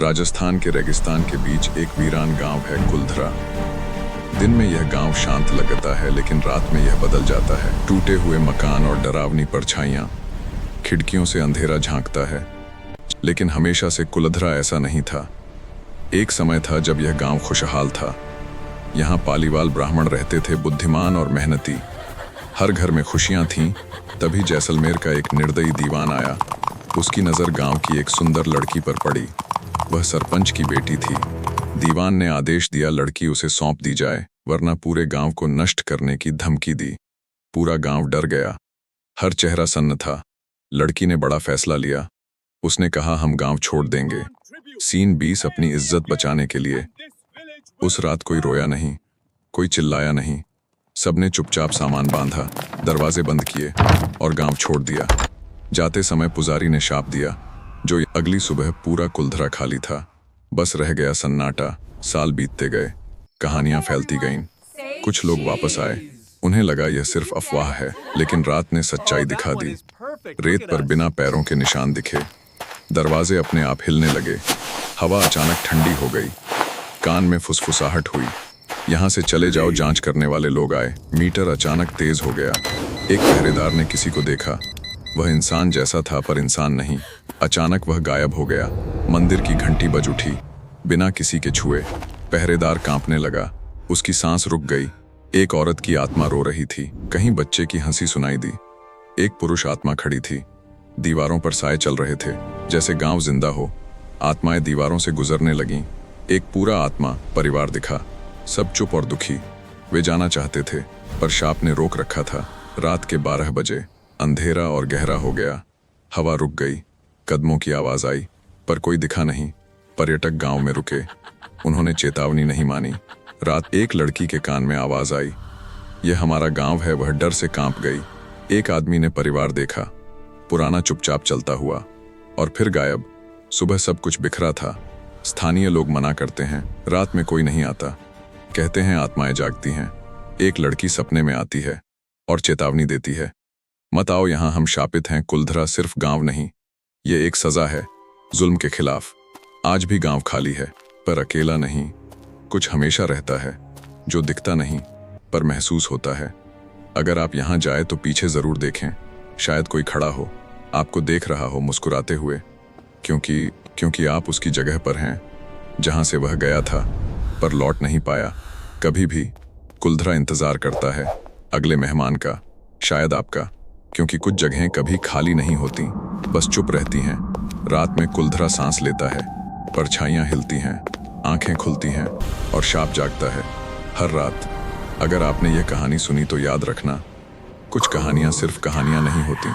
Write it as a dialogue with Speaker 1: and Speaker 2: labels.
Speaker 1: राजस्थान के रेगिस्तान के बीच एक वीरान गांव है कुलधरा। दिन में यह गांव शांत लगता है, लेकिन रात में यह बदल जाता है। टूटे हुए मकान और डरावनी परछाइयां, खिड़कियों से अंधेरा झांकता है। लेकिन हमेशा से कुलधरा ऐसा नहीं था। एक समय था जब यह गांव खुशहाल था। यहाँ पालीवाल ब्राह्मण रहते थे, बुद्धिमान और मेहनती। हर घर में खुशियां थीं। तभी जैसलमेर का एक निर्दयी दीवान आया। उसकी नज़र गांव की एक सुंदर लड़की पर पड़ी। वह सरपंच की बेटी थी। दीवान ने आदेश दिया, लड़की उसे सौंप दी जाए, वरना पूरे गांव को नष्ट करने की धमकी दी। पूरा गांव डर गया। हर चेहरा सन्न था। लड़की ने बड़ा फैसला लिया। उसने कहा, हम गांव छोड़ देंगे। सीन 20 अपनी इज्जत बचाने के लिए। उस रात कोई रोया नहीं, कोई चिल्लाया नहीं। सबने चुपचाप सामान बांधा, दरवाजे बंद किए और गांव छोड़ दिया। जाते समय पुजारी ने शाप दिया, जो अगली सुबह पूरा कुलधरा खाली था। बस रह गया सन्नाटा। साल बीतते गए, कहानियां फैलती गईं। कुछ लोग वापस आए। उन्हें लगा यह सिर्फ अफवाह है, लेकिन रात ने सच्चाई दिखा दी। रेत पर बिना पैरों के निशान दिखे। दरवाजे अपने आप हिलने लगे। हवा अचानक ठंडी हो गई। कान में फुसफुसाहट हुई। यहाँ से चले जाओ, जांच करने वाले लोग आए। मीटर अचानक तेज हो गया। एक पहरेदार ने किसी को देखा। वह इंसान जैसा था, पर इंसान नहीं। अचानक वह गायब हो गया। मंदिर की घंटी बज उठी, बिना किसी के छुए। पहरेदार कांपने लगा। उसकी सांस रुक गई। एक औरत की आत्मा रो रही थी। कहीं बच्चे की हंसी सुनाई दी। एक पुरुष आत्मा खड़ी थी। दीवारों पर साए चल रहे थे, जैसे गांव जिंदा हो। आत्माएं दीवारों से गुजरने लगीं। एक पूरा आत्मा परिवार दिखा। सब चुप और दुखी। वे जाना चाहते थे, पर शाप ने रोक रखा था। रात के 12 बजे अंधेरा और गहरा हो गया। हवा रुक गई। कदमों की आवाज आई, पर कोई दिखा नहीं। पर्यटक गांव में रुके। उन्होंने चेतावनी नहीं मानी। रात एक लड़की के कान में आवाज आई, यह हमारा गांव है। वह डर से कांप गई। एक आदमी ने परिवार देखा। पुराना चुपचाप चलता हुआ और फिर गायब। सुबह सब कुछ बिखरा था। स्थानीय लोग मना करते हैं, रात में कोई नहीं आता। कहते हैं आत्माएं जागती हैं। एक लड़की सपने में आती है और चेतावनी देती है, मत आओ यहाँ, हम शापित हैं। कुलधरा सिर्फ गांव नहीं, ये एक सजा है जुल्म के खिलाफ। आज भी गांव खाली है, पर अकेला नहीं। कुछ हमेशा रहता है, जो दिखता नहीं पर महसूस होता है। अगर आप यहाँ जाए तो पीछे जरूर देखें। शायद कोई खड़ा हो, आपको देख रहा हो मुस्कुराते हुए, क्योंकि आप उसकी जगह पर हैं जहाँ से वह गया था, पर लौट नहीं पाया। कभी भी कुलधरा इंतजार करता है अगले मेहमान का, शायद आपका। क्योंकि कुछ जगहें कभी खाली नहीं होती, बस चुप रहती हैं। रात में कुलधरा सांस लेता है, परछाइयां हिलती हैं, आंखें खुलती हैं और शाप जागता है हर रात। अगर आपने यह कहानी सुनी तो याद रखना, कुछ कहानियां सिर्फ कहानियां नहीं होती।